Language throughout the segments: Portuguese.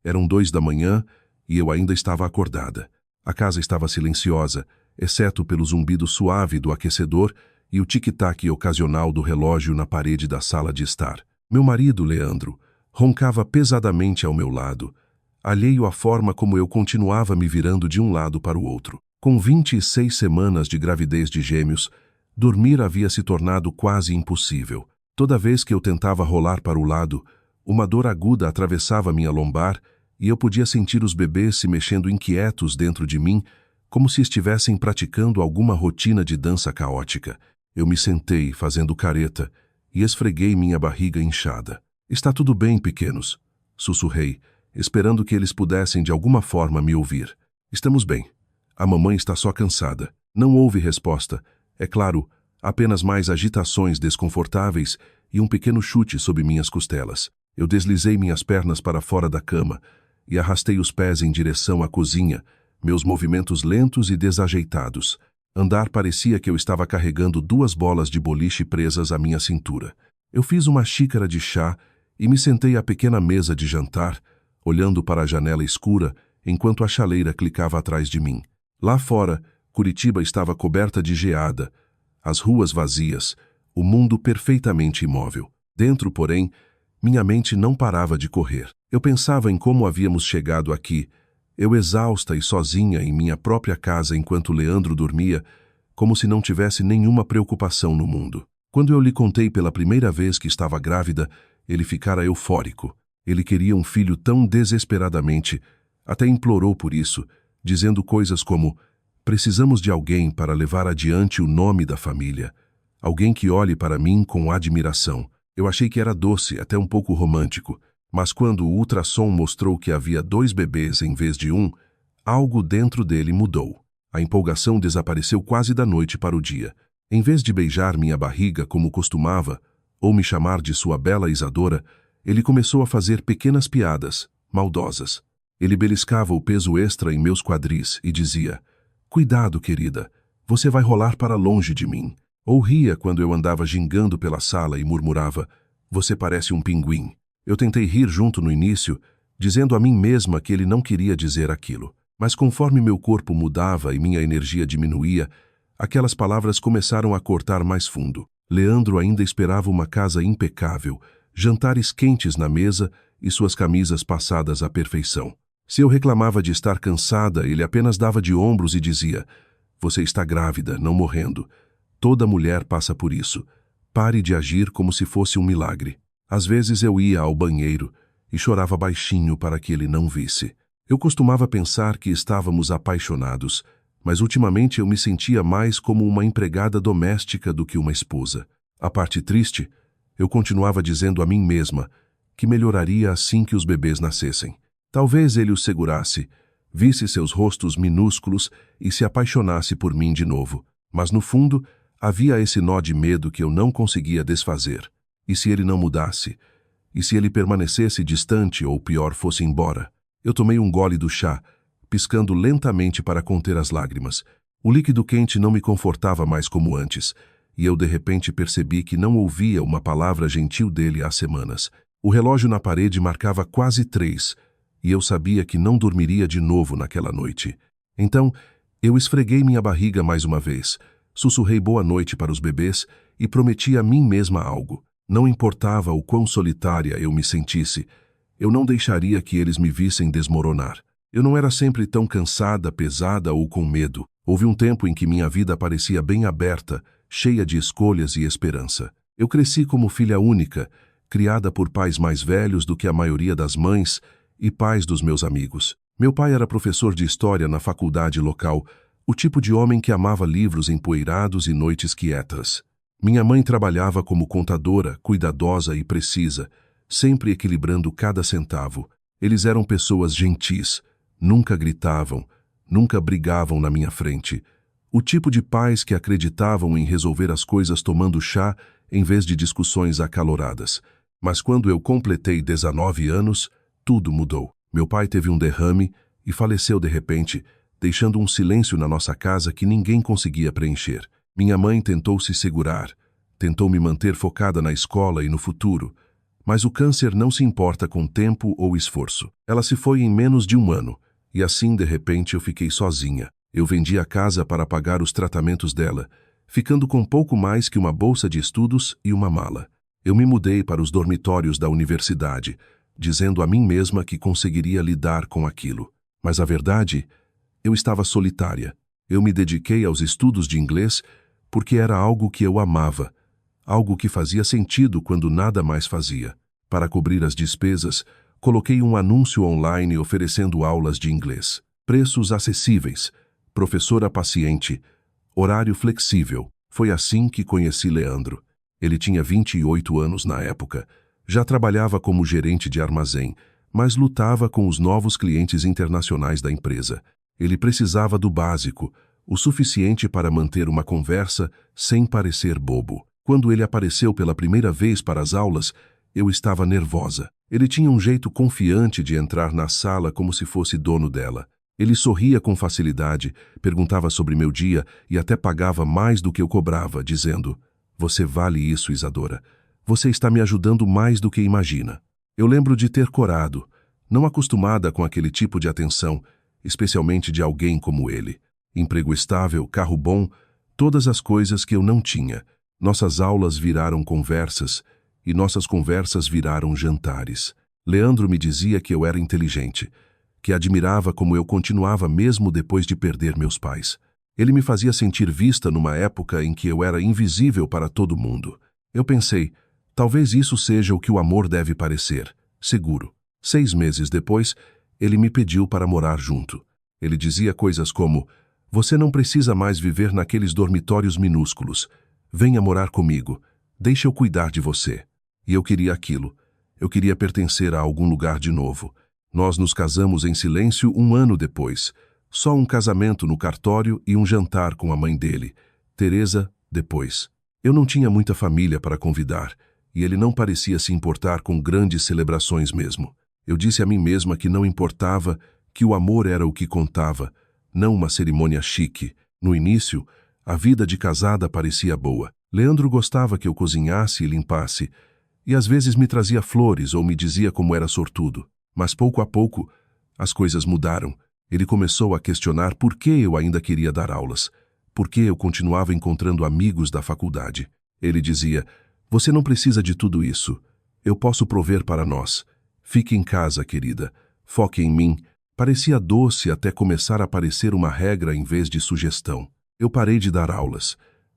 Eram 2 da manhã e eu ainda estava acordada. A casa estava silenciosa, exceto pelo zumbido suave do aquecedor e o tic-tac ocasional do relógio na parede da sala de estar. Meu marido, Leandro, roncava pesadamente ao meu lado, alheio à forma como eu continuava me virando de um lado para o outro. Com 26 semanas de gravidez de gêmeos, dormir havia se tornado quase impossível. Toda vez que eu tentava rolar para o lado, uma dor aguda atravessava minha lombar e eu podia sentir os bebês se mexendo inquietos dentro de mim, como se estivessem praticando alguma rotina de dança caótica. Eu me sentei, fazendo careta, e esfreguei minha barriga inchada. "Está tudo bem, pequenos", sussurrei, esperando que eles pudessem de alguma forma me ouvir. "Estamos bem. A mamãe está só cansada." Não houve resposta. É claro, apenas mais agitações desconfortáveis e um pequeno chute sob minhas costelas. Eu deslizei minhas pernas para fora da cama e arrastei os pés em direção à cozinha, meus movimentos lentos e desajeitados. Andar parecia que eu estava carregando 2 bolas de boliche presas à minha cintura. Eu fiz uma xícara de chá e me sentei à pequena mesa de jantar, olhando para a janela escura enquanto a chaleira clicava atrás de mim. Lá fora, Curitiba estava coberta de geada, as ruas vazias, o mundo perfeitamente imóvel. Dentro, porém, minha mente não parava de correr. Eu pensava em como havíamos chegado aqui, eu exausta e sozinha em minha própria casa enquanto Leandro dormia, como se não tivesse nenhuma preocupação no mundo. Quando eu lhe contei pela primeira vez que estava grávida, ele ficara eufórico. Ele queria um filho tão desesperadamente, até implorou por isso, dizendo coisas como: "Precisamos de alguém para levar adiante o nome da família. Alguém que olhe para mim com admiração." Eu achei que era doce, até um pouco romântico, mas quando o ultrassom mostrou que havia 2 bebês em vez de um, algo dentro dele mudou. A empolgação desapareceu quase da noite para o dia. Em vez de beijar minha barriga como costumava, ou me chamar de sua bela Isadora, ele começou a fazer pequenas piadas, maldosas. Ele beliscava o peso extra em meus quadris e dizia: "Cuidado, querida, você vai rolar para longe de mim." Ou ria quando eu andava gingando pela sala e murmurava: "Você parece um pinguim." Eu tentei rir junto no início, dizendo a mim mesma que ele não queria dizer aquilo. Mas conforme meu corpo mudava e minha energia diminuía, aquelas palavras começaram a cortar mais fundo. Leandro ainda esperava uma casa impecável, jantares quentes na mesa e suas camisas passadas à perfeição. Se eu reclamava de estar cansada, ele apenas dava de ombros e dizia: "Você está grávida, não morrendo. Toda mulher passa por isso. Pare de agir como se fosse um milagre." Às vezes eu ia ao banheiro e chorava baixinho para que ele não visse. Eu costumava pensar que estávamos apaixonados, mas ultimamente eu me sentia mais como uma empregada doméstica do que uma esposa. A parte triste, eu continuava dizendo a mim mesma que melhoraria assim que os bebês nascessem. Talvez ele os segurasse, visse seus rostos minúsculos e se apaixonasse por mim de novo. Mas no fundo, havia esse nó de medo que eu não conseguia desfazer. E se ele não mudasse? E se ele permanecesse distante ou, pior, fosse embora? Eu tomei um gole do chá, piscando lentamente para conter as lágrimas. O líquido quente não me confortava mais como antes, e eu de repente percebi que não ouvia uma palavra gentil dele há semanas. O relógio na parede marcava quase 3, e eu sabia que não dormiria de novo naquela noite. Então, eu esfreguei minha barriga mais uma vez, sussurrei boa noite para os bebês e prometi a mim mesma algo. Não importava o quão solitária eu me sentisse, eu não deixaria que eles me vissem desmoronar. Eu não era sempre tão cansada, pesada ou com medo. Houve um tempo em que minha vida parecia bem aberta, cheia de escolhas e esperança. Eu cresci como filha única, criada por pais mais velhos do que a maioria das mães e pais dos meus amigos. Meu pai era professor de história na faculdade local, o tipo de homem que amava livros empoeirados e noites quietas. Minha mãe trabalhava como contadora, cuidadosa e precisa, sempre equilibrando cada centavo. Eles eram pessoas gentis, nunca gritavam, nunca brigavam na minha frente. O tipo de pais que acreditavam em resolver as coisas tomando chá em vez de discussões acaloradas. Mas quando eu completei 19 anos, tudo mudou. Meu pai teve um derrame e faleceu de repente, deixando um silêncio na nossa casa que ninguém conseguia preencher. Minha mãe tentou se segurar, tentou me manter focada na escola e no futuro, Mas o câncer não se importa com tempo ou esforço. Ela se foi em menos de um ano, e assim, de repente, eu fiquei sozinha. Eu vendi a casa para pagar os tratamentos dela, ficando com pouco mais que uma bolsa de estudos e uma mala. Eu me mudei para os dormitórios da universidade, dizendo a mim mesma que conseguiria lidar com aquilo. Mas a verdade, eu estava solitária. Eu me dediquei aos estudos de inglês porque era algo que eu amava, algo que fazia sentido quando nada mais fazia. Para cobrir as despesas, coloquei um anúncio online oferecendo aulas de inglês. Preços acessíveis, professora paciente, horário flexível. Foi assim que conheci Leandro. Ele tinha 28 anos na época, já trabalhava como gerente de armazém, mas lutava com os novos clientes internacionais da empresa. Ele precisava do básico, o suficiente para manter uma conversa sem parecer bobo. Quando ele apareceu pela primeira vez para as aulas, eu estava nervosa. Ele tinha um jeito confiante de entrar na sala como se fosse dono dela. Ele sorria com facilidade, perguntava sobre meu dia e até pagava mais do que eu cobrava, dizendo: "Você vale isso, Isadora. Você está me ajudando mais do que imagina." Eu lembro de ter corado, não acostumada com aquele tipo de atenção, especialmente de alguém como ele. Emprego estável, carro bom, todas as coisas que eu não tinha. Nossas aulas viraram conversas e nossas conversas viraram jantares. Leandro me dizia que eu era inteligente, que admirava como eu continuava mesmo depois de perder meus pais. Ele me fazia sentir vista numa época em que eu era invisível para todo mundo. Eu pensei, talvez isso seja o que o amor deve parecer, seguro. 6 meses depois, ele me pediu para morar junto. Ele dizia coisas como: "Você não precisa mais viver naqueles dormitórios minúsculos. Venha morar comigo. Deixe eu cuidar de você." E eu queria aquilo. Eu queria pertencer a algum lugar de novo. Nós nos casamos em silêncio 1 ano depois. Só um casamento no cartório e um jantar com a mãe dele, Teresa, depois. Eu não tinha muita família para convidar, e ele não parecia se importar com grandes celebrações mesmo. Eu disse a mim mesma que não importava, que o amor era o que contava, não uma cerimônia chique. No início, a vida de casada parecia boa. Leandro gostava que eu cozinhasse e limpasse, e às vezes me trazia flores ou me dizia como era sortudo. Mas pouco a pouco, as coisas mudaram. Ele começou a questionar por que eu ainda queria dar aulas, por que eu continuava encontrando amigos da faculdade. Ele dizia: "Você não precisa de tudo isso. Eu posso prover para nós. Fique em casa, querida. Foque em mim." Parecia doce até começar a parecer uma regra em vez de sugestão. Eu parei de dar aulas.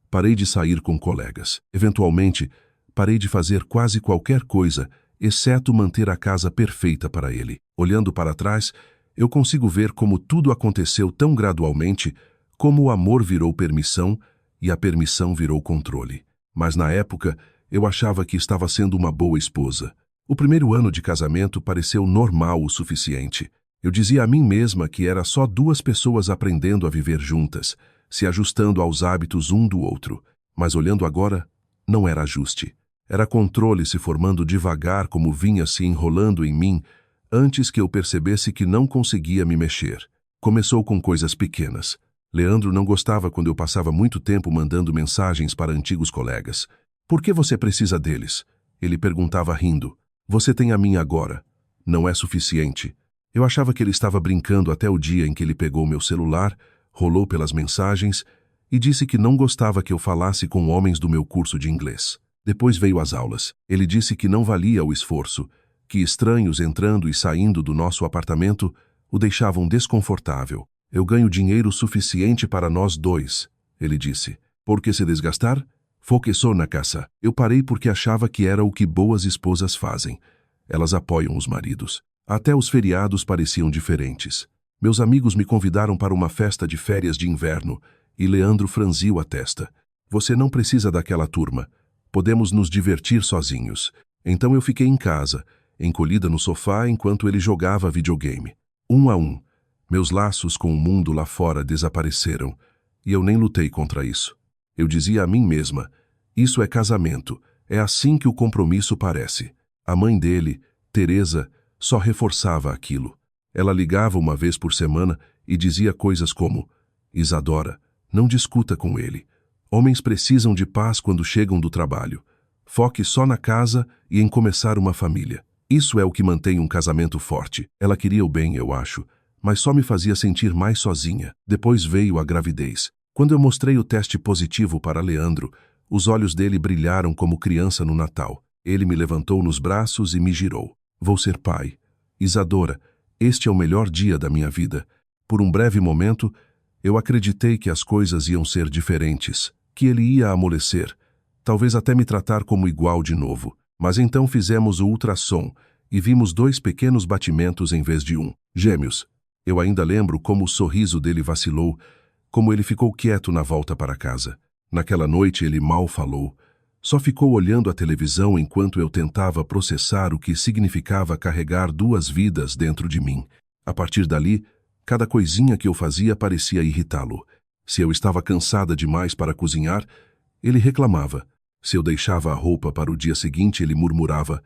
Parei de sair com colegas. Eventualmente, parei de fazer quase qualquer coisa, exceto manter a casa perfeita para ele. Olhando para trás, eu consigo ver como tudo aconteceu tão gradualmente, como o amor virou permissão e a permissão virou controle. Mas na época, eu achava que estava sendo uma boa esposa. O primeiro ano de casamento pareceu normal o suficiente. Eu dizia a mim mesma que era só 2 pessoas aprendendo a viver juntas, se ajustando aos hábitos um do outro. Mas olhando agora, não era ajuste. Era controle se formando devagar como vinha se enrolando em mim, antes que eu percebesse que não conseguia me mexer. Começou com coisas pequenas. Leandro não gostava quando eu passava muito tempo mandando mensagens para antigos colegas. "Por que você precisa deles?" Ele perguntava rindo. "Você tem a mim agora. Não é suficiente." Eu achava que ele estava brincando até o dia em que ele pegou meu celular, rolou pelas mensagens e disse que não gostava que eu falasse com homens do meu curso de inglês. Depois veio as aulas. Ele disse que não valia o esforço, que estranhos entrando e saindo do nosso apartamento o deixavam desconfortável. "Eu ganho dinheiro suficiente para nós 2, ele disse. "Por que se desgastar? Foque só na casa." Eu parei porque achava que era o que boas esposas fazem. Elas apoiam os maridos. Até os feriados pareciam diferentes. Meus amigos me convidaram para uma festa de férias de inverno e Leandro franziu a testa. "Você não precisa daquela turma. Podemos nos divertir sozinhos." Então eu fiquei em casa, encolhida no sofá enquanto ele jogava videogame. 1 a 1. Meus laços com o mundo lá fora desapareceram, e eu nem lutei contra isso. Eu dizia a mim mesma: "Isso é casamento, é assim que o compromisso parece." A mãe dele, Teresa, só reforçava aquilo. Ela ligava uma vez por semana e dizia coisas como: "Isadora, não discuta com ele. Homens precisam de paz quando chegam do trabalho. Foque só na casa e em começar uma família. Isso é o que mantém um casamento forte. Ela queria o bem, eu acho, mas só me fazia sentir mais sozinha. Depois veio a gravidez. Quando eu mostrei o teste positivo para Leandro, os olhos dele brilharam como criança no Natal. Ele me levantou nos braços e me girou. Vou ser pai. Isadora, este é o melhor dia da minha vida. Por um breve momento, eu acreditei que as coisas iam ser diferentes, que ele ia amolecer, talvez até me tratar como igual de novo. Mas então fizemos o ultrassom e vimos 2 pequenos batimentos em vez de 1. Gêmeos. Eu ainda lembro como o sorriso dele vacilou, como ele ficou quieto na volta para casa. Naquela noite ele mal falou. Só ficou olhando a televisão enquanto eu tentava processar o que significava carregar 2 vidas dentro de mim. A partir dali, cada coisinha que eu fazia parecia irritá-lo. Se eu estava cansada demais para cozinhar, ele reclamava. Se eu deixava a roupa para o dia seguinte, ele murmurava: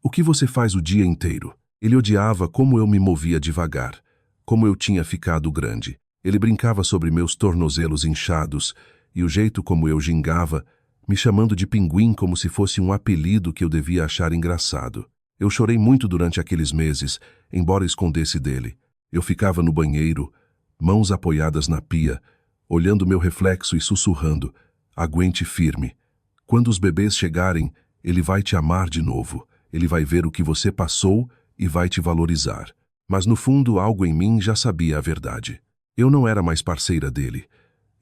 "O que você faz o dia inteiro?" Ele odiava como eu me movia devagar, como eu tinha ficado grande. Ele brincava sobre meus tornozelos inchados e o jeito como eu gingava, me chamando de pinguim como se fosse um apelido que eu devia achar engraçado. Eu chorei muito durante aqueles meses, embora escondesse dele. Eu ficava no banheiro, mãos apoiadas na pia, olhando meu reflexo e sussurrando: "Aguente firme. Quando os bebês chegarem, ele vai te amar de novo. Ele vai ver o que você passou e vai te valorizar." Mas no fundo, algo em mim já sabia a verdade. Eu não era mais parceira dele.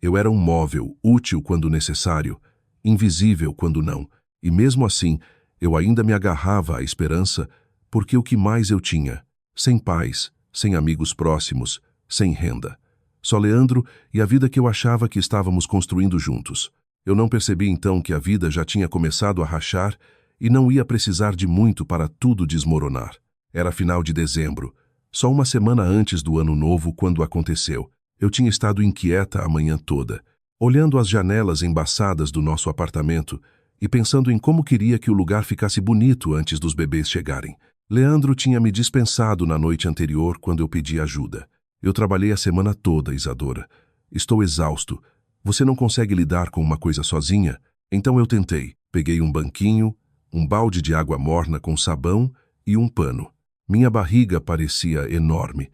Eu era um móvel, útil quando necessário, invisível quando não. E mesmo assim, eu ainda me agarrava à esperança, porque o que mais eu tinha? Sem pais, sem amigos próximos, sem renda. Só Leandro e a vida que eu achava que estávamos construindo juntos. Eu não percebi então que a vida já tinha começado a rachar e não ia precisar de muito para tudo desmoronar. Era final de dezembro, só uma semana antes do ano novo quando aconteceu. Eu tinha estado inquieta a manhã toda, olhando as janelas embaçadas do nosso apartamento e pensando em como queria que o lugar ficasse bonito antes dos bebês chegarem. Leandro tinha me dispensado na noite anterior quando eu pedi ajuda. Eu trabalhei a semana toda, Isadora. Estou exausto. Você não consegue lidar com uma coisa sozinha? Então eu tentei. Peguei um banquinho, um balde de água morna com sabão e um pano. Minha barriga parecia enorme,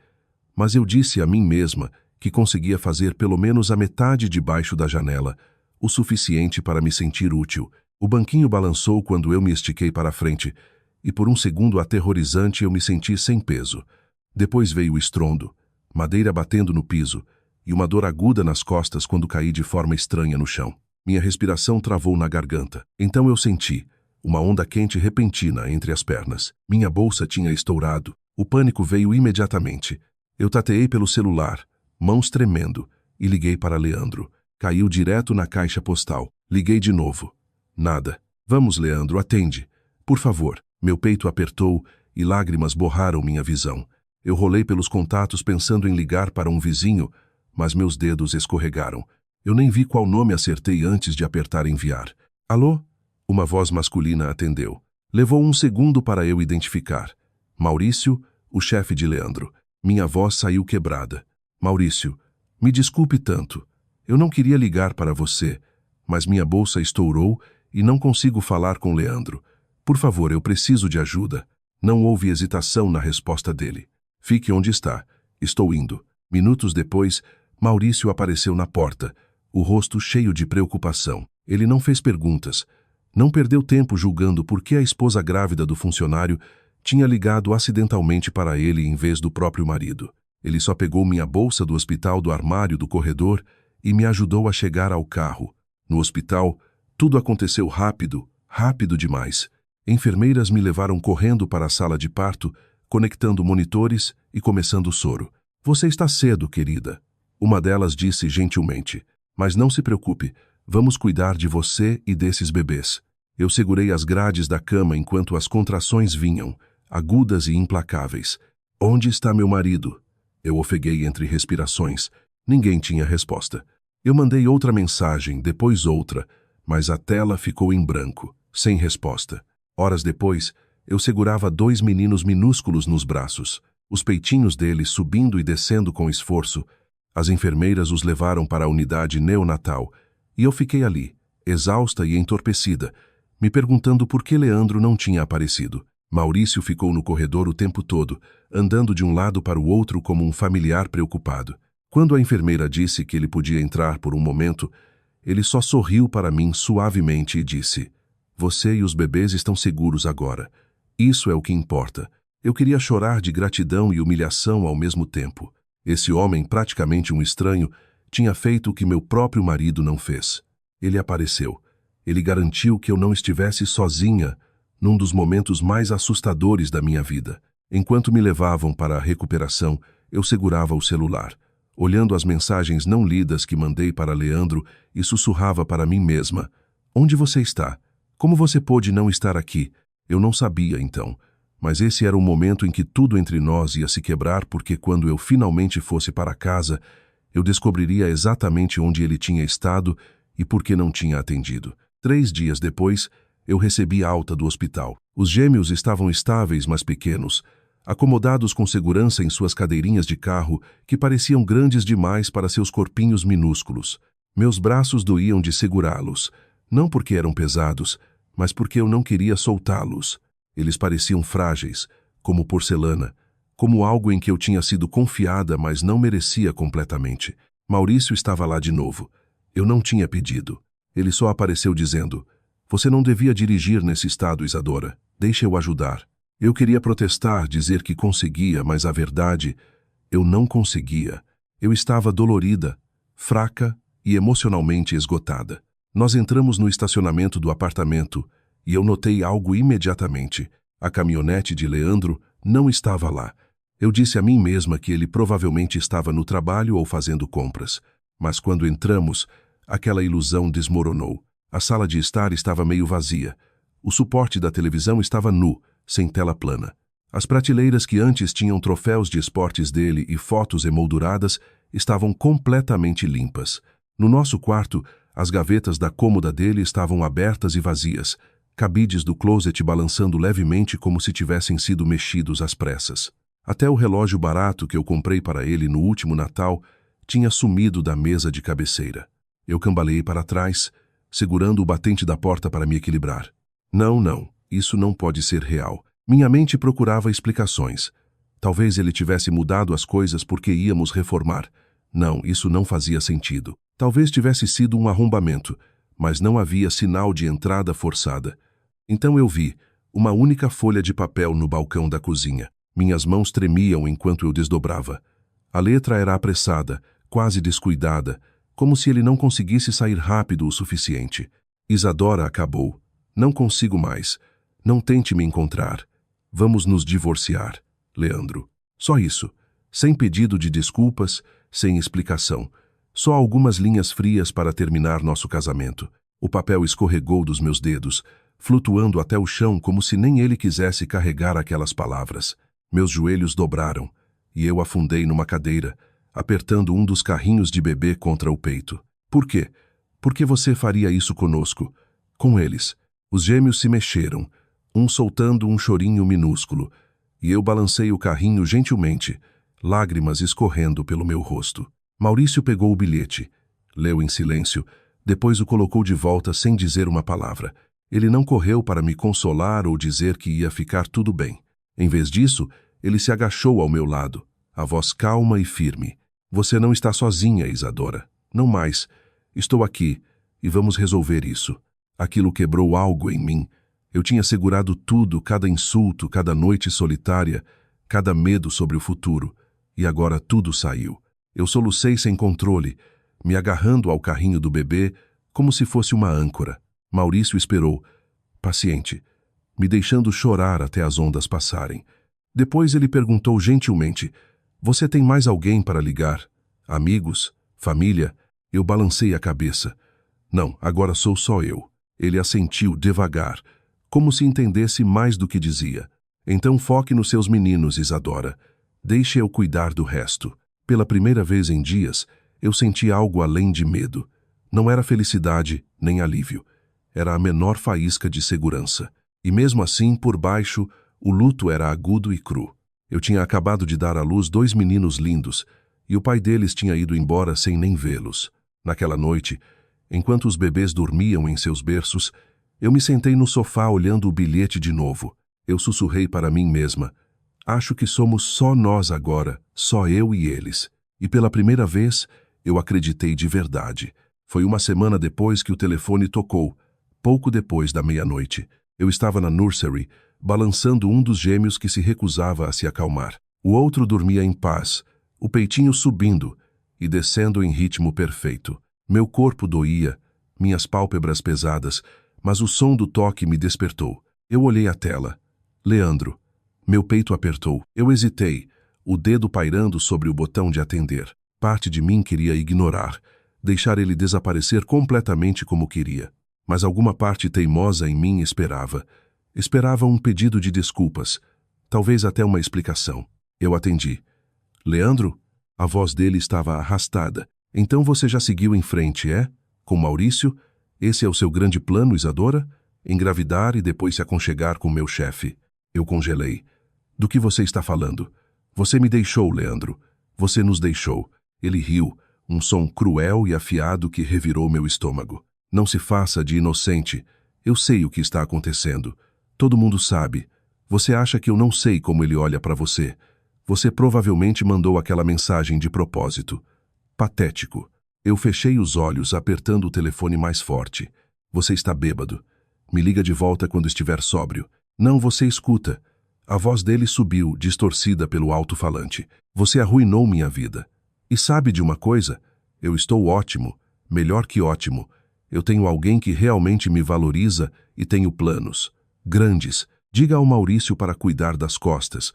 mas eu disse a mim mesma que conseguia fazer pelo menos a metade debaixo da janela, o suficiente para me sentir útil. O banquinho balançou quando eu me estiquei para a frente, e por um segundo aterrorizante eu me senti sem peso. Depois veio o estrondo, madeira batendo no piso, e uma dor aguda nas costas quando caí de forma estranha no chão. Minha respiração travou na garganta. Então eu senti uma onda quente repentina entre as pernas. Minha bolsa tinha estourado. O pânico veio imediatamente. Eu tateei pelo celular, mãos tremendo, e liguei para Leandro. Caiu direto na caixa postal. Liguei de novo. Nada. Vamos, Leandro, atende. Por favor. Meu peito apertou e lágrimas borraram minha visão. Eu rolei pelos contatos pensando em ligar para um vizinho, mas meus dedos escorregaram. Eu nem vi qual nome acertei antes de apertar enviar. Alô? Uma voz masculina atendeu. Levou um segundo para eu identificar. Maurício, o chefe de Leandro. Minha voz saiu quebrada. Maurício, me desculpe tanto. Eu não queria ligar para você, mas minha bolsa estourou e não consigo falar com Leandro. Por favor, eu preciso de ajuda. Não houve hesitação na resposta dele. Fique onde está. Estou indo. Minutos depois, Maurício apareceu na porta, o rosto cheio de preocupação. Ele não fez perguntas. Não perdeu tempo julgando por que a esposa grávida do funcionário tinha ligado acidentalmente para ele em vez do próprio marido. Ele só pegou minha bolsa do hospital do armário do corredor e me ajudou a chegar ao carro. No hospital, tudo aconteceu rápido, rápido demais. Enfermeiras me levaram correndo para a sala de parto, conectando monitores e começando o soro. Você está cedo, querida. Uma delas disse gentilmente. Mas não se preocupe, vamos cuidar de você e desses bebês. Eu segurei as grades da cama enquanto as contrações vinham, agudas e implacáveis. Onde está meu marido? Eu ofeguei entre respirações. Ninguém tinha resposta. Eu mandei outra mensagem, depois outra, mas a tela ficou em branco, sem resposta. Horas depois, eu segurava 2 meninos minúsculos nos braços, os peitinhos deles subindo e descendo com esforço. As enfermeiras os levaram para a unidade neonatal, e eu fiquei ali, exausta e entorpecida, me perguntando por que Leandro não tinha aparecido. Maurício ficou no corredor o tempo todo, andando de um lado para o outro como um familiar preocupado. Quando a enfermeira disse que ele podia entrar por um momento, ele só sorriu para mim suavemente e disse: "Você e os bebês estão seguros agora. Isso é o que importa." Eu queria chorar de gratidão e humilhação ao mesmo tempo. Esse homem, praticamente um estranho, tinha feito o que meu próprio marido não fez. Ele apareceu. Ele garantiu que eu não estivesse sozinha num dos momentos mais assustadores da minha vida. Enquanto me levavam para a recuperação, eu segurava o celular, olhando as mensagens não lidas que mandei para Leandro e sussurrava para mim mesma: "Onde você está? Como você pôde não estar aqui?" Eu não sabia então, mas esse era o momento em que tudo entre nós ia se quebrar, porque quando eu finalmente fosse para casa, eu descobriria exatamente onde ele tinha estado e por que não tinha atendido. 3 dias depois, eu recebi alta do hospital. Os gêmeos estavam estáveis, mas pequenos, acomodados com segurança em suas cadeirinhas de carro, que pareciam grandes demais para seus corpinhos minúsculos. Meus braços doíam de segurá-los, não porque eram pesados, mas porque eu não queria soltá-los. Eles pareciam frágeis, como porcelana, como algo em que eu tinha sido confiada, mas não merecia completamente. Maurício estava lá de novo. Eu não tinha pedido. Ele só apareceu dizendo: "Você não devia dirigir nesse estado, Isadora. Deixe eu ajudar." Eu queria protestar, dizer que conseguia, mas a verdade, eu não conseguia. Eu estava dolorida, fraca e emocionalmente esgotada. Nós entramos no estacionamento do apartamento e eu notei algo imediatamente. A caminhonete de Leandro não estava lá. Eu disse a mim mesma que ele provavelmente estava no trabalho ou fazendo compras. Mas quando entramos, aquela ilusão desmoronou. A sala de estar estava meio vazia. O suporte da televisão estava nu, sem tela plana. As prateleiras que antes tinham troféus de esportes dele e fotos emolduradas estavam completamente limpas. No nosso quarto, as gavetas da cômoda dele estavam abertas e vazias, cabides do closet balançando levemente como se tivessem sido mexidos às pressas. Até o relógio barato que eu comprei para ele no último Natal tinha sumido da mesa de cabeceira. Eu cambaleei para trás, segurando o batente da porta para me equilibrar. Não, isso não pode ser real. Minha mente procurava explicações. Talvez ele tivesse mudado as coisas porque íamos reformar. Não, isso não fazia sentido. Talvez tivesse sido um arrombamento, mas não havia sinal de entrada forçada. Então eu vi uma única folha de papel no balcão da cozinha. Minhas mãos tremiam enquanto eu desdobrava. A letra era apressada, quase descuidada, como se ele não conseguisse sair rápido o suficiente. Isadora acabou. Não consigo mais. Não tente me encontrar. Vamos nos divorciar, Leandro. Só isso. Sem pedido de desculpas, sem explicação. Só algumas linhas frias para terminar nosso casamento. O papel escorregou dos meus dedos, flutuando até o chão como se nem ele quisesse carregar aquelas palavras. Meus joelhos dobraram, e eu afundei numa cadeira, apertando um dos carrinhos de bebê contra o peito. Por quê? Por que você faria isso conosco? Com eles. Os gêmeos se mexeram, um soltando um chorinho minúsculo, e eu balancei o carrinho gentilmente, lágrimas escorrendo pelo meu rosto. Maurício pegou o bilhete, leu em silêncio, depois o colocou de volta sem dizer uma palavra. Ele não correu para me consolar ou dizer que ia ficar tudo bem. Em vez disso, ele se agachou ao meu lado, a voz calma e firme. Você não está sozinha, Isadora. Não mais. Estou aqui, e vamos resolver isso. Aquilo quebrou algo em mim. Eu tinha segurado tudo, cada insulto, cada noite solitária, cada medo sobre o futuro. E agora tudo saiu. Eu solucei sem controle, me agarrando ao carrinho do bebê como se fosse uma âncora. Maurício esperou, paciente, me deixando chorar até as ondas passarem. Depois ele perguntou gentilmente: "Você tem mais alguém para ligar? Amigos? Família?" Eu balancei a cabeça. "Não, agora sou só eu." Ele assentiu devagar, como se entendesse mais do que dizia. "Então foque nos seus meninos, Isadora. Deixe eu cuidar do resto." Pela primeira vez em dias, eu senti algo além de medo. Não era felicidade, nem alívio. Era a menor faísca de segurança. E mesmo assim, por baixo, o luto era agudo e cru. Eu tinha acabado de dar à luz 2 meninos lindos, e o pai deles tinha ido embora sem nem vê-los. Naquela noite, enquanto os bebês dormiam em seus berços, Eu me sentei no sofá olhando o bilhete de novo. Eu sussurrei para mim mesma. Acho que somos só nós agora, só eu e eles. E pela primeira vez, eu acreditei de verdade. Foi uma semana depois que o telefone tocou, pouco depois da meia-noite. Eu estava na nursery, balançando um dos gêmeos que se recusava a se acalmar. O outro dormia em paz, o peitinho subindo e descendo em ritmo perfeito. Meu corpo doía, minhas pálpebras pesadas, mas o som do toque me despertou. Eu olhei a tela. Leandro. Meu peito apertou. Eu hesitei, o dedo pairando sobre o botão de atender. Parte de mim queria ignorar, deixar ele desaparecer completamente como queria. Mas alguma parte teimosa em mim esperava. Esperava um pedido de desculpas, talvez até uma explicação. Eu atendi. Leandro? A voz dele estava arrastada. Então você já seguiu em frente, é? Com Maurício? Esse é o seu grande plano, Isadora? Engravidar e depois se aconchegar com meu chefe. Eu congelei. Do que você está falando? Você me deixou, Leandro. Você nos deixou. Ele riu, um som cruel e afiado que revirou meu estômago. Não se faça de inocente. Eu sei o que está acontecendo. Todo mundo sabe. Você acha que eu não sei como ele olha para você? Você provavelmente mandou aquela mensagem de propósito. Patético. Eu fechei os olhos, apertando o telefone mais forte. Você está bêbado. Me liga de volta quando estiver sóbrio. Não, você escuta. A voz dele subiu, distorcida pelo alto-falante. Você arruinou minha vida. E sabe de uma coisa? Eu estou ótimo, melhor que ótimo. Eu tenho alguém que realmente me valoriza e tenho planos. Grandes. Diga ao Maurício para cuidar das costas.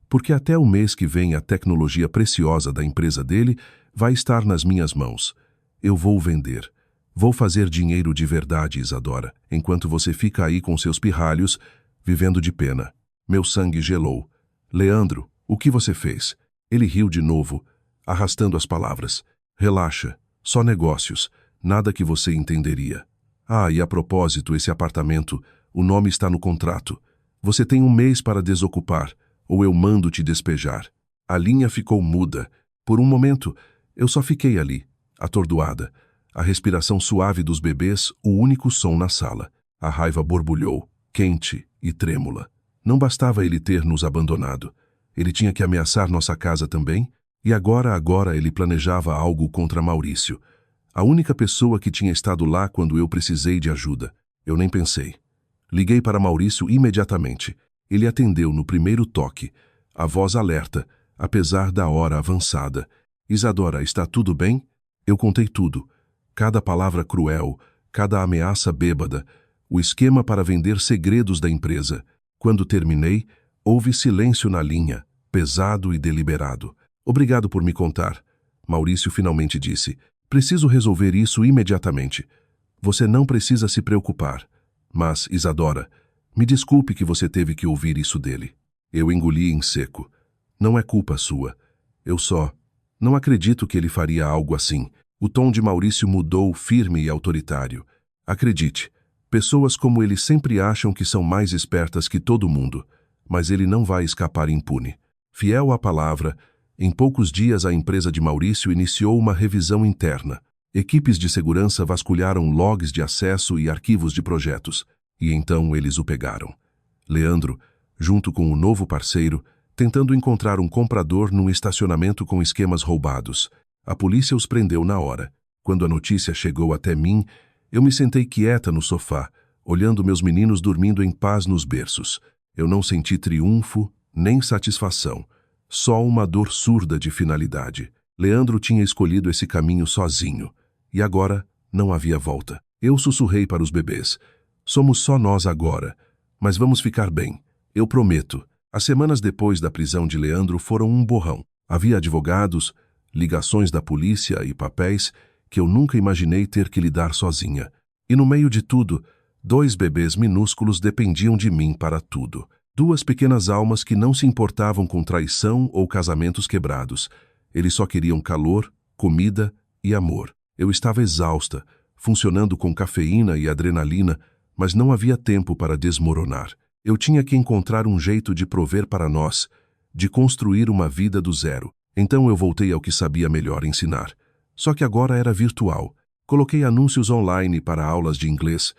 Porque até o mês que vem a tecnologia preciosa da empresa dele vai estar nas minhas mãos. Eu vou vender. Vou fazer dinheiro de verdade, Isadora, enquanto você fica aí com seus pirralhos, vivendo de pena. Meu sangue gelou. Leandro, o que você fez? Ele riu de novo, arrastando as palavras. Relaxa, só negócios, nada que você entenderia. Ah, e a propósito, esse apartamento, o nome está no contrato. Você tem um mês para desocupar, ou eu mando te despejar. A linha ficou muda. Por um momento, eu só fiquei ali, atordoada. A respiração suave dos bebês, o único som na sala. A raiva borbulhou, quente e trêmula. Não bastava ele ter nos abandonado. Ele tinha que ameaçar nossa casa também? E agora ele planejava algo contra Maurício. A única pessoa que tinha estado lá quando eu precisei de ajuda. Eu nem pensei. Liguei para Maurício imediatamente. Ele atendeu no primeiro toque. A voz alerta, apesar da hora avançada. Isadora, está tudo bem? Eu contei tudo. Cada palavra cruel, cada ameaça bêbada, o esquema para vender segredos da empresa. Quando terminei, houve silêncio na linha, pesado e deliberado. Obrigado por me contar. Maurício finalmente disse. Preciso resolver isso imediatamente. Você não precisa se preocupar. Mas, Isadora, me desculpe que você teve que ouvir isso dele. Eu engoli em seco. Não é culpa sua. Eu só... Não acredito que ele faria algo assim. O tom de Maurício mudou, firme e autoritário. Acredite, pessoas como ele sempre acham que são mais espertas que todo mundo, mas ele não vai escapar impune. Fiel à palavra, em poucos dias a empresa de Maurício iniciou uma revisão interna. Equipes de segurança vasculharam logs de acesso e arquivos de projetos, e então eles o pegaram. Leandro, junto com o novo parceiro, tentando encontrar um comprador num estacionamento com esquemas roubados. A polícia os prendeu na hora. Quando a notícia chegou até mim, eu me sentei quieta no sofá, olhando meus meninos dormindo em paz nos berços. Eu não senti triunfo, nem satisfação. Só uma dor surda de finalidade. Leandro tinha escolhido esse caminho sozinho. E agora não havia volta. Eu sussurrei para os bebês. Somos só nós agora. Mas vamos ficar bem. Eu prometo. As semanas depois da prisão de Leandro foram um borrão. Havia advogados, ligações da polícia e papéis que eu nunca imaginei ter que lidar sozinha. E no meio de tudo, 2 bebês minúsculos dependiam de mim para tudo. 2 pequenas almas que não se importavam com traição ou casamentos quebrados. Eles só queriam calor, comida e amor. Eu estava exausta, funcionando com cafeína e adrenalina, mas não havia tempo para desmoronar. Eu tinha que encontrar um jeito de prover para nós, de construir uma vida do zero. Então eu voltei ao que sabia melhor ensinar. Só que agora era virtual. Coloquei anúncios online para aulas de inglês.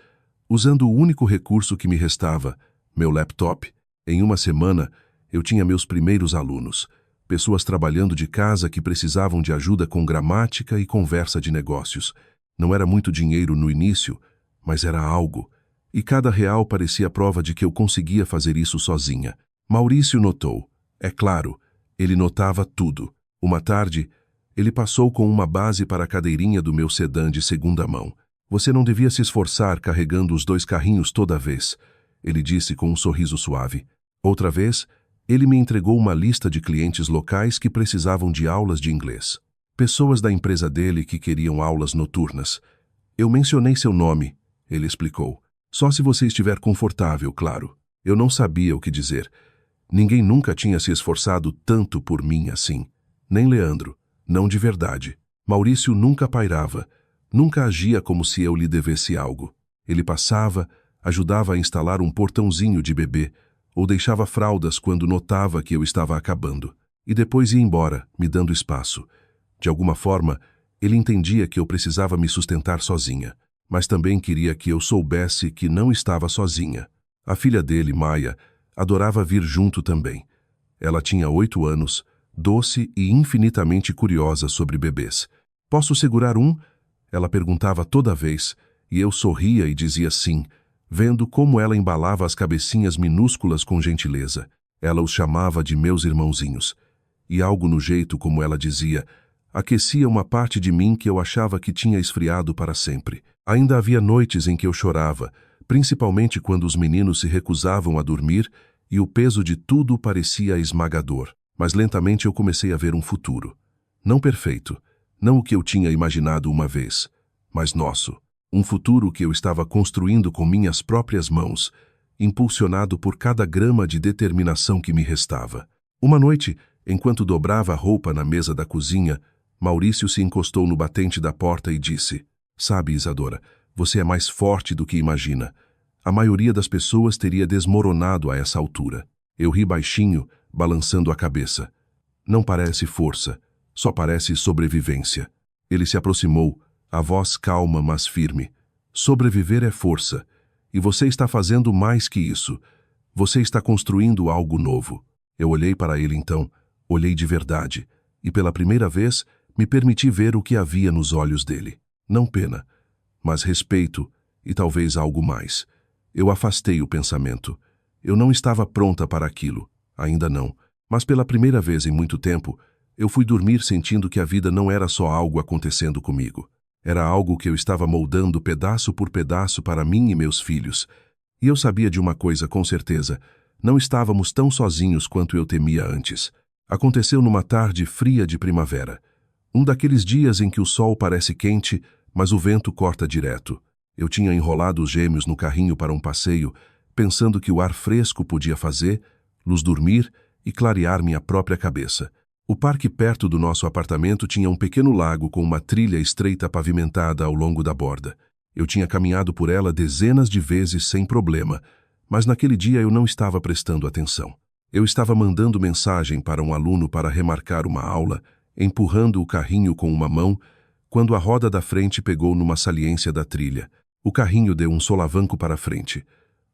usando o único recurso que me restava, meu laptop. Em uma semana, eu tinha meus primeiros alunos, pessoas trabalhando de casa que precisavam de ajuda com gramática e conversa de negócios. Não era muito dinheiro no início, mas era algo. E cada real parecia prova de que eu conseguia fazer isso sozinha. Maurício notou. É claro, ele notava tudo. Uma tarde, ele passou com uma base para a cadeirinha do meu sedã de segunda mão. Você não devia se esforçar carregando os 2 carrinhos toda vez, ele disse com um sorriso suave. Outra vez, ele me entregou uma lista de clientes locais que precisavam de aulas de inglês. Pessoas da empresa dele que queriam aulas noturnas. Eu mencionei seu nome, ele explicou. Só se você estiver confortável, claro. Eu não sabia o que dizer. Ninguém nunca tinha se esforçado tanto por mim assim. Nem Leandro. Não de verdade. Maurício nunca pairava. Nunca agia como se eu lhe devesse algo. Ele passava, ajudava a instalar um portãozinho de bebê, ou deixava fraldas quando notava que eu estava acabando. E depois ia embora, me dando espaço. De alguma forma, ele entendia que eu precisava me sustentar sozinha, mas também queria que eu soubesse que não estava sozinha. A filha dele, Maia, adorava vir junto também. Ela tinha 8 anos, doce e infinitamente curiosa sobre bebês. Posso segurar um? Ela perguntava toda vez, e eu sorria e dizia sim, vendo como ela embalava as cabecinhas minúsculas com gentileza. Ela os chamava de meus irmãozinhos. E algo no jeito como ela dizia, aquecia uma parte de mim que eu achava que tinha esfriado para sempre. Ainda havia noites em que eu chorava, principalmente quando os meninos se recusavam a dormir e o peso de tudo parecia esmagador. Mas lentamente eu comecei a ver um futuro. Não perfeito, não o que eu tinha imaginado uma vez, mas nosso. Um futuro que eu estava construindo com minhas próprias mãos, impulsionado por cada grama de determinação que me restava. Uma noite, enquanto dobrava a roupa na mesa da cozinha, Maurício se encostou no batente da porta e disse: "Sabe, Isadora, você é mais forte do que imagina. A maioria das pessoas teria desmoronado a essa altura." Eu ri baixinho, balançando a cabeça. "Não parece força, só parece sobrevivência." Ele se aproximou, a voz calma mas firme. "Sobreviver é força, e você está fazendo mais que isso. Você está construindo algo novo." Eu olhei para ele então, olhei de verdade, e pela primeira vez me permiti ver o que havia nos olhos dele. Não pena, mas respeito e talvez algo mais. Eu afastei o pensamento. Eu não estava pronta para aquilo, ainda não, mas pela primeira vez em muito tempo, eu fui dormir sentindo que a vida não era só algo acontecendo comigo. Era algo que eu estava moldando pedaço por pedaço para mim e meus filhos. E eu sabia de uma coisa com certeza, não estávamos tão sozinhos quanto eu temia antes. Aconteceu numa tarde fria de primavera. Um daqueles dias em que o sol parece quente, mas o vento corta direto. Eu tinha enrolado os gêmeos no carrinho para um passeio, pensando que o ar fresco podia los dormir e clarear minha própria cabeça. O parque perto do nosso apartamento tinha um pequeno lago com uma trilha estreita pavimentada ao longo da borda. Eu tinha caminhado por ela dezenas de vezes sem problema, mas naquele dia eu não estava prestando atenção. Eu estava mandando mensagem para um aluno para remarcar uma aula, empurrando o carrinho com uma mão, quando a roda da frente pegou numa saliência da trilha. O carrinho deu um solavanco para a frente.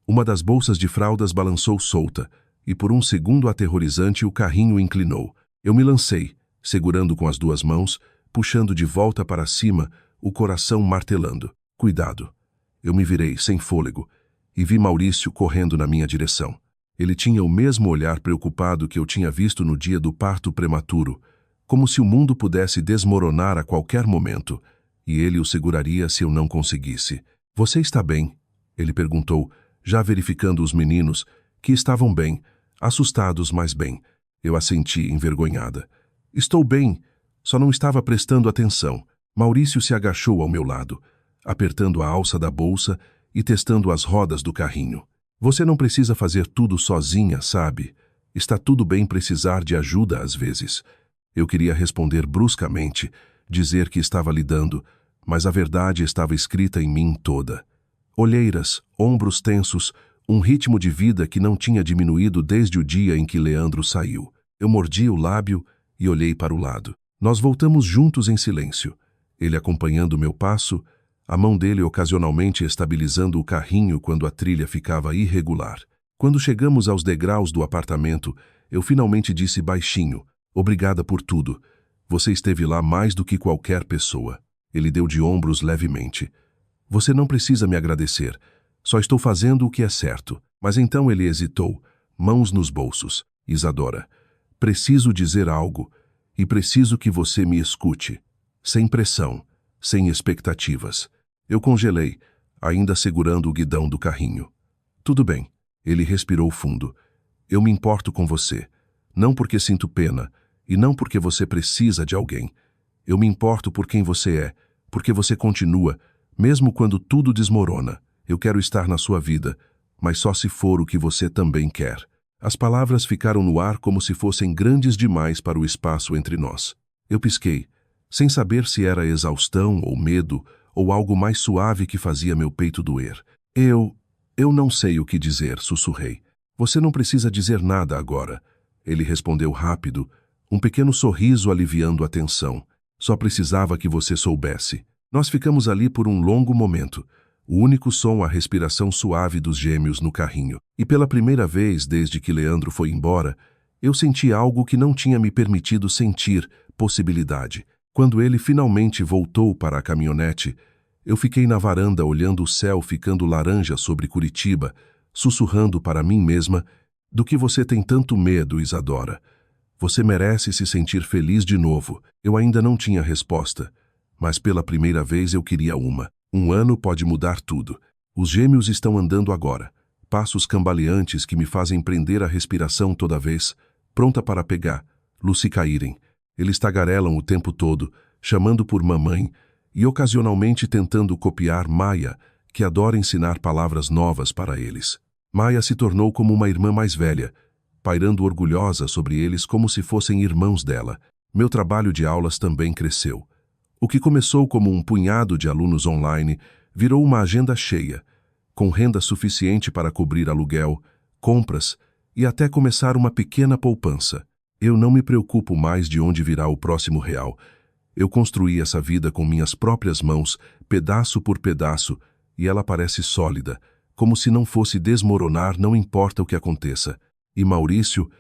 Uma das bolsas de fraldas balançou solta, e por um segundo aterrorizante o carrinho inclinou. Eu me lancei, segurando com as 2 mãos, puxando de volta para cima, o coração martelando. Cuidado. Eu me virei, sem fôlego, e vi Maurício correndo na minha direção. Ele tinha o mesmo olhar preocupado que eu tinha visto no dia do parto prematuro, como se o mundo pudesse desmoronar a qualquer momento, e ele o seguraria se eu não conseguisse. "Você está bem?" ele perguntou, já verificando os meninos, que estavam bem, assustados, mas bem. Eu assenti, envergonhada. "Estou bem, só não estava prestando atenção." Maurício se agachou ao meu lado, apertando a alça da bolsa e testando as rodas do carrinho. "Você não precisa fazer tudo sozinha, sabe? Está tudo bem precisar de ajuda às vezes." Eu queria responder bruscamente, dizer que estava lidando, mas a verdade estava escrita em mim toda. Olheiras, ombros tensos, um ritmo de vida que não tinha diminuído desde o dia em que Leandro saiu. Eu mordi o lábio e olhei para o lado. Nós voltamos juntos em silêncio, ele acompanhando meu passo, a mão dele ocasionalmente estabilizando o carrinho quando a trilha ficava irregular. Quando chegamos aos degraus do apartamento, eu finalmente disse baixinho: "Obrigada por tudo. Você esteve lá mais do que qualquer pessoa." Ele deu de ombros levemente. "Você não precisa me agradecer. Só estou fazendo o que é certo." Mas então ele hesitou, mãos nos bolsos. "Isadora, preciso dizer algo, e preciso que você me escute. Sem pressão, sem expectativas." Eu congelei, ainda segurando o guidão do carrinho. "Tudo bem." Ele respirou fundo. "Eu me importo com você. Não porque sinto pena, e não porque você precisa de alguém. Eu me importo por quem você é, porque você continua, mesmo quando tudo desmorona. Eu quero estar na sua vida, mas só se for o que você também quer." As palavras ficaram no ar como se fossem grandes demais para o espaço entre nós. Eu pisquei, sem saber se era exaustão ou medo, ou algo mais suave que fazia meu peito doer. Eu não sei o que dizer", sussurrei. "Você não precisa dizer nada agora." Ele respondeu rápido, um pequeno sorriso aliviando a tensão. "Só precisava que você soubesse." Nós ficamos ali por um longo momento, o único som a respiração suave dos gêmeos no carrinho. E pela primeira vez desde que Leandro foi embora, eu senti algo que não tinha me permitido sentir, possibilidade. Quando ele finalmente voltou para a caminhonete, eu fiquei na varanda olhando o céu ficando laranja sobre Curitiba, sussurrando para mim mesma: "Do que você tem tanto medo, Isadora? Você merece se sentir feliz de novo." Eu ainda não tinha resposta, mas pela primeira vez eu queria uma. Um ano pode mudar tudo. Os gêmeos estão andando agora, passos cambaleantes que me fazem prender a respiração toda vez, pronta para pegar, Lucy caírem. Eles tagarelam o tempo todo, chamando por mamãe, e ocasionalmente tentando copiar Maia, que adora ensinar palavras novas para eles. Maia se tornou como uma irmã mais velha, pairando orgulhosa sobre eles como se fossem irmãos dela. Meu trabalho de aulas também cresceu. O que começou como um punhado de alunos online virou uma agenda cheia, com renda suficiente para cobrir aluguel, compras e até começar uma pequena poupança. Eu não me preocupo mais de onde virá o próximo real. Eu construí essa vida com minhas próprias mãos, pedaço por pedaço, e ela parece sólida, como se não fosse desmoronar, não importa o que aconteça. E Maurício,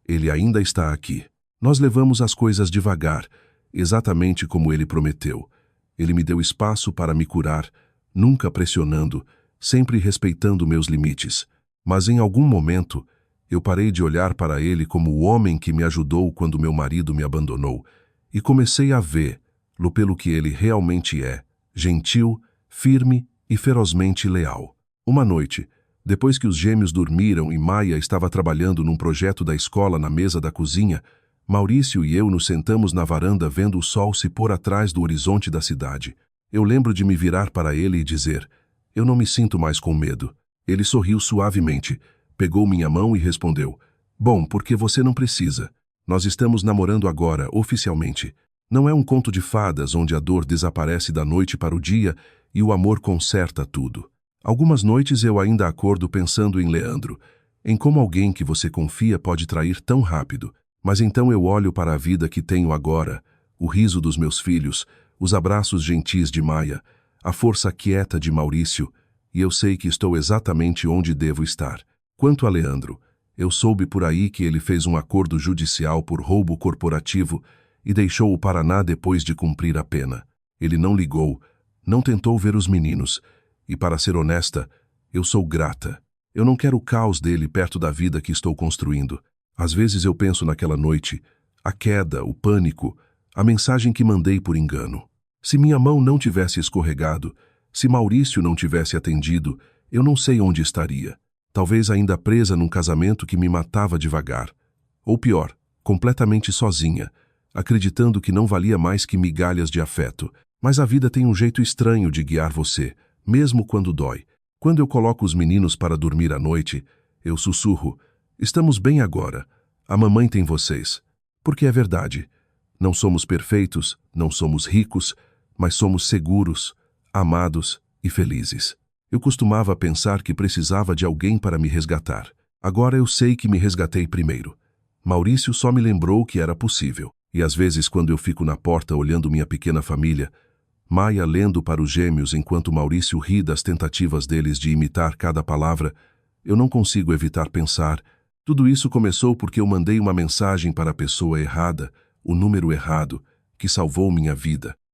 ele ainda está aqui. Nós levamos as coisas devagar, exatamente como ele prometeu. Ele me deu espaço para me curar, nunca pressionando, sempre respeitando meus limites. Mas em algum momento, eu parei de olhar para ele como o homem que me ajudou quando meu marido me abandonou, e comecei a vê-lo pelo que ele realmente é, gentil, firme e ferozmente leal. Uma noite, depois que os gêmeos dormiram e Maia estava trabalhando num projeto da escola na mesa da cozinha, Maurício e eu nos sentamos na varanda vendo o sol se pôr atrás do horizonte da cidade. Eu lembro de me virar para ele e dizer: "Eu não me sinto mais com medo." Ele sorriu suavemente, pegou minha mão e respondeu: "Bom, porque você não precisa. Nós estamos namorando agora, oficialmente. Não é um conto de fadas onde a dor desaparece da noite para o dia e o amor conserta tudo." Algumas noites eu ainda acordo pensando em Leandro, em como alguém que você confia pode trair tão rápido. Mas então eu olho para a vida que tenho agora, o riso dos meus filhos, os abraços gentis de Maia, a força quieta de Maurício, e eu sei que estou exatamente onde devo estar. Quanto a Leandro, eu soube por aí que ele fez um acordo judicial por roubo corporativo e deixou o Paraná depois de cumprir a pena. Ele não ligou, não tentou ver os meninos, e para ser honesta, eu sou grata. Eu não quero o caos dele perto da vida que estou construindo. Às vezes eu penso naquela noite, a queda, o pânico, a mensagem que mandei por engano. Se minha mão não tivesse escorregado, se Maurício não tivesse atendido, eu não sei onde estaria. Talvez ainda presa num casamento que me matava devagar. Ou pior, completamente sozinha, acreditando que não valia mais que migalhas de afeto. Mas a vida tem um jeito estranho de guiar você, mesmo quando dói. Quando eu coloco os meninos para dormir à noite, eu sussurro: "Estamos bem agora. A mamãe tem vocês." Porque é verdade. Não somos perfeitos, não somos ricos, mas somos seguros, amados e felizes. Eu costumava pensar que precisava de alguém para me resgatar. Agora eu sei que me resgatei primeiro. Maurício só me lembrou que era possível. E às vezes, quando eu fico na porta olhando minha pequena família, Maia lendo para os gêmeos enquanto Maurício ri das tentativas deles de imitar cada palavra. Eu não consigo evitar pensar. Tudo isso começou porque eu mandei uma mensagem para a pessoa errada, o número errado, que salvou minha vida.